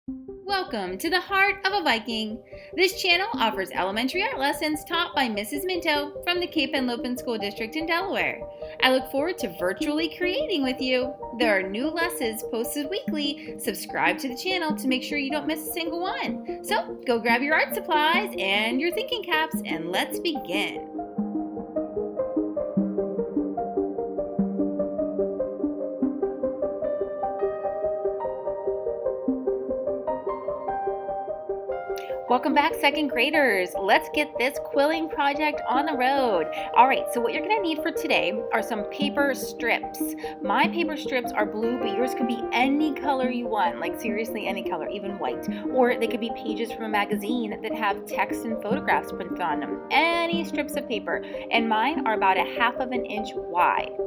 Welcome to the Heart of a Viking. This channel offers elementary art lessons taught by Mrs. Minto from the Cape Henlopen School District in Delaware. I look forward to virtually creating with you. There are new lessons posted weekly. Subscribe to the channel to make sure you don't miss a single one. So go grab your art supplies and your thinking caps and let's begin. Welcome back, second graders. Let's get this quilling project on the road. All right, so what you're gonna need for today are some paper strips. My paper strips are blue, but yours could be any color you want, like seriously any color, even white. Or they could be pages from a magazine that have text and photographs printed on them. Any strips of paper, and mine are about 1/2 inch wide.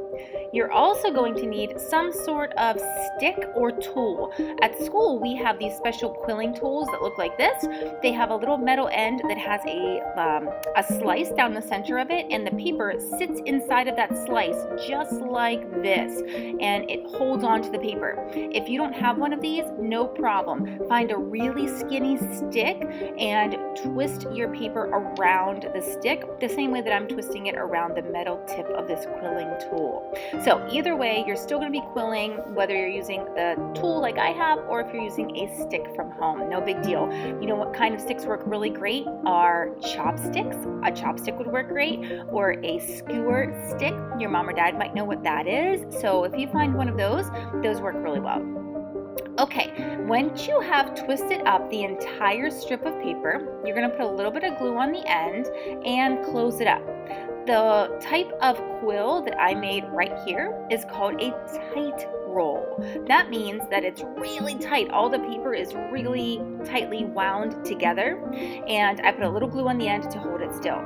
You're also going to need some sort of stick or tool. At school, we have these special quilling tools that look like this. They have a little metal end that has a slice down the center of it, and the paper sits inside of that slice just like this, and it holds onto the paper. If you don't have one of these, no problem. Find a really skinny stick and twist your paper around the stick the same way that I'm twisting it around the metal tip of this quilling tool. So either way, you're still going to be quilling, whether you're using the tool like I have or if you're using a stick from home. No big deal. You know what kind of sticks work really great are chopsticks. A chopstick would work great, or a skewer stick. Your mom or dad might know what that is. So if you find one of those work really well. Okay, once you have twisted up the entire strip of paper, you're going to put a little bit of glue on the end and close it up. The type of quill that I made right here is called a tight roll. That means that it's really tight. All the paper is really tightly wound together, and I put a little glue on the end to hold it still.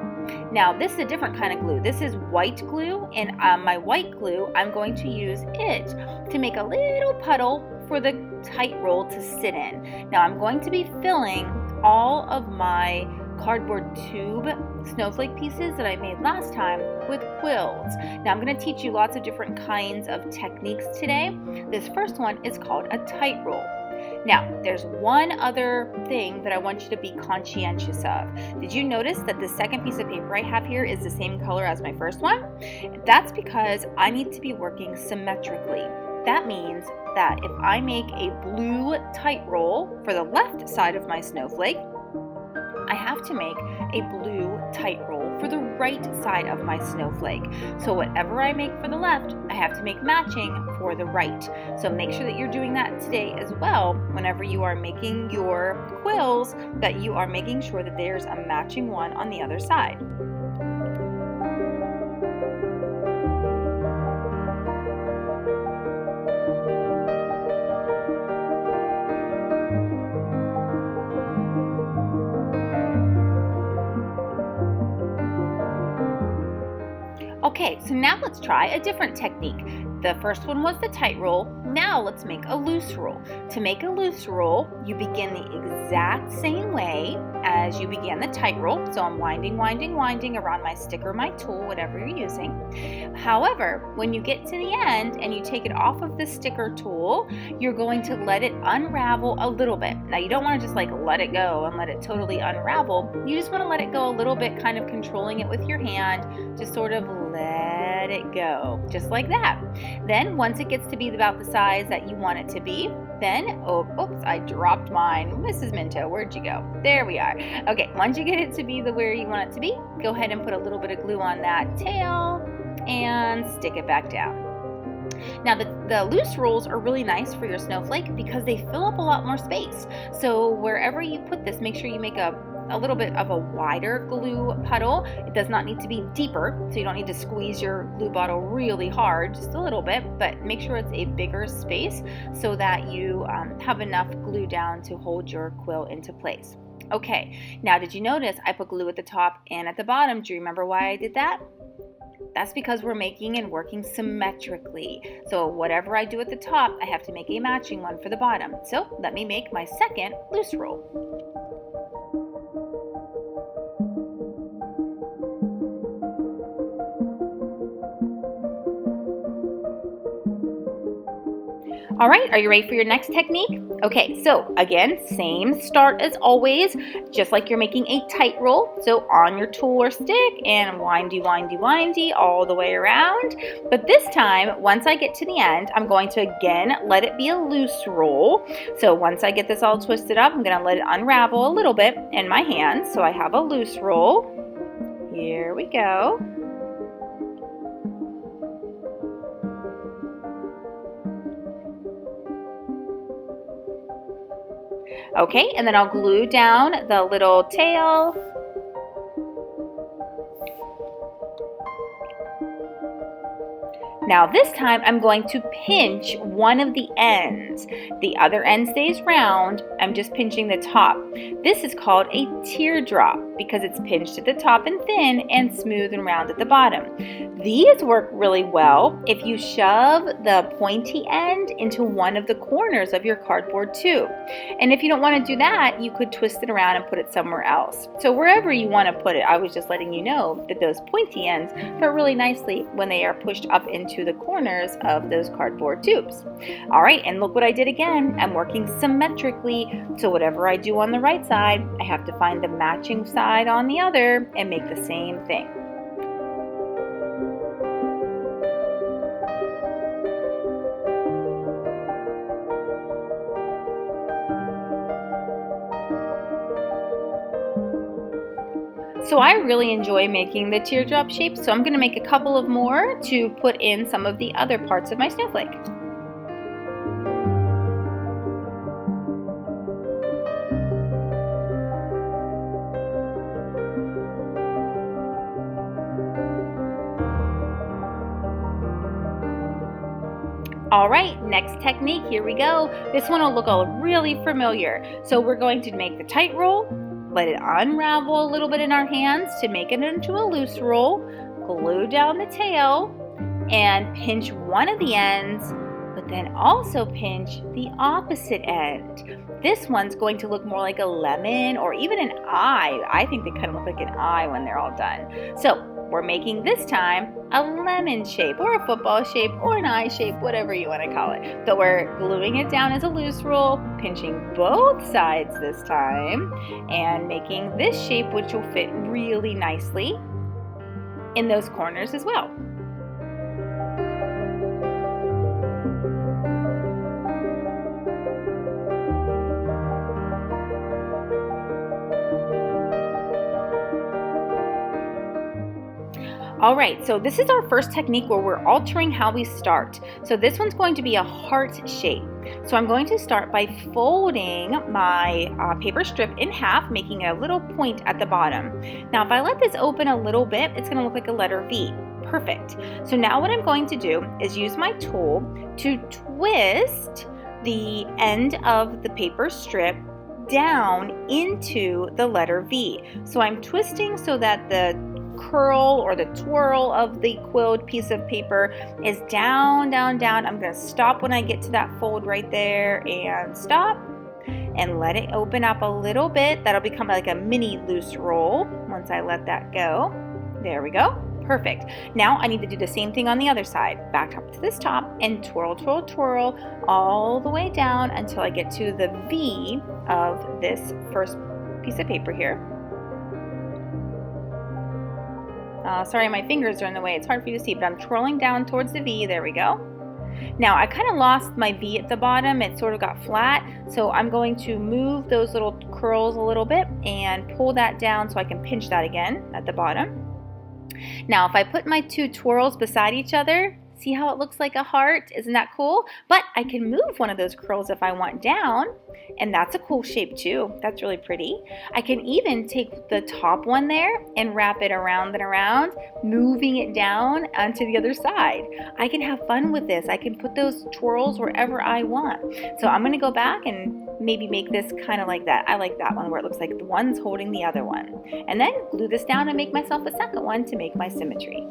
Now, this is a different kind of glue. This is white glue, and my white glue, I'm going to use it to make a little puddle for the tight roll to sit in. Now, I'm going to be filling all of my cardboard tube snowflake pieces that I made last time with quills. Now I'm going to teach you lots of different kinds of techniques today. This first one is called a tight roll. Now, there's one other thing that I want you to be conscientious of. Did you notice that the second piece of paper I have here is the same color as my first one? That's because I need to be working symmetrically. That means that if I make a blue tight roll for the left side of my snowflake, I have to make a blue tight roll for the right side of my snowflake. So whatever I make for the left, I have to make matching for the right. So make sure that you're doing that today as well. Whenever you are making your quills, that you are making sure that there's a matching one on the other side. Okay, so now let's try a different technique. The first one was the tight roll. Now let's make a loose roll. To make a loose roll, you begin the exact same way as you began the tight roll. So I'm winding around my stick or my tool, whatever you're using. However, when you get to the end and you take it off of the stick or tool, you're going to let it unravel a little bit. Now you don't want to just like let it go and let it totally unravel. You just want to let it go a little bit, kind of controlling it with your hand, just sort of let it go, just like that. Then once it gets to be about the size that you want it to be, then, oops, I dropped mine. Mrs. Minto, where'd you go? There we are. Okay, once you get it to be the where you want it to be, go ahead and put a little bit of glue on that tail and stick it back down. Now the loose rolls are really nice for your snowflake because they fill up a lot more space. So wherever you put this, make sure you make a little bit of a wider glue puddle. It does not need to be deeper, so you don't need to squeeze your glue bottle really hard, just a little bit, but make sure it's a bigger space so that you have enough glue down to hold your quill into place. Okay, now did you notice I put glue at the top and at the bottom? Do you remember why I did that? That's because we're making and working symmetrically. So whatever I do at the top, I have to make a matching one for the bottom. So let me make my second loose roll. All right, are you ready for your next technique? Okay, so again, same start as always, just like you're making a tight roll. So on your tool or stick and windy, windy, windy all the way around. But this time, once I get to the end, I'm going to again let it be a loose roll. So once I get this all twisted up, I'm going to let it unravel a little bit in my hands. So I have a loose roll. Here we go. Okay, and then I'll glue down the little tail. Now this time I'm going to pinch one of the ends. The other end stays round. I'm just pinching the top. This is called a teardrop because it's pinched at the top and thin and smooth and round at the bottom. These work really well if you shove the pointy end into one of the corners of your cardboard tube. And if you don't want to do that, you could twist it around and put it somewhere else. So wherever you want to put it, I was just letting you know that those pointy ends fit really nicely when they are pushed up into the corners of those cardboard tubes. All right, and look what I did again. I'm working symmetrically, so whatever I do on the right side, I have to find the matching side on the other and make the same thing. So I really enjoy making the teardrop shape, so I'm going to make a couple of more to put in some of the other parts of my snowflake. All right, next technique, here we go. This one will look all really familiar. So we're going to make the tight roll, let it unravel a little bit in our hands to make it into a loose roll, glue down the tail, and pinch one of the ends, but then also pinch the opposite end. This one's going to look more like a lemon or even an eye. I think they kind of look like an eye when they're all done. So we're making this time a lemon shape or a football shape or an eye shape, whatever you want to call it. But we're gluing it down as a loose roll, pinching both sides this time, and making this shape which will fit really nicely in those corners as well. All right, so this is our first technique where we're altering how we start. So this one's going to be a heart shape. So I'm going to start by folding my paper strip in half, making a little point at the bottom. Now, if I let this open a little bit, it's going to look like a letter V. Perfect. So now what I'm going to do is use my tool to twist the end of the paper strip down into the letter V. So I'm twisting so that the curl or the twirl of the quilled piece of paper is down, down, down. I'm going to stop when I get to that fold right there and stop and let it open up a little bit. That'll become like a mini loose roll once I let that go. There we go. Perfect. Now I need to do the same thing on the other side. Back up to this top and twirl, twirl, twirl all the way down until I get to the V of this first piece of paper here. Sorry, my fingers are in the way. It's hard for you to see, but I'm twirling down towards the V. There we go. Now, I kind of lost my V at the bottom. It sort of got flat, so I'm going to move those little curls a little bit and pull that down so I can pinch that again at the bottom. Now, if I put my two twirls beside each other, see how it looks like a heart? Isn't that cool? But I can move one of those curls if I want down, and that's a cool shape too. That's really pretty. I can even take the top one there and wrap it around and around, moving it down onto the other side. I can have fun with this. I can put those twirls wherever I want. So I'm going to go back and maybe make this kind of like that. I like that one where it looks like the one's holding the other one. And then glue this down and make myself a second one to make my symmetry.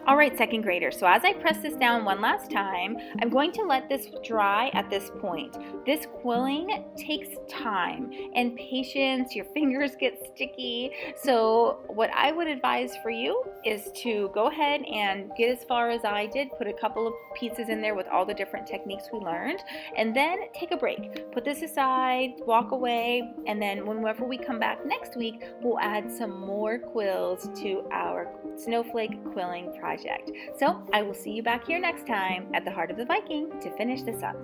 All right, second graders, so as I press this down one last time, I'm going to let this dry at this point. This quilling takes time and patience. Your fingers get sticky. So what I would advise for you is to go ahead and get as far as I did, put a couple of pieces in there with all the different techniques we learned, and then take a break. Put this aside, walk away, and then whenever we come back next week, we'll add some more quills to our snowflake quilling project. So I will see you back here next time at the Heart of the Viking to finish this up.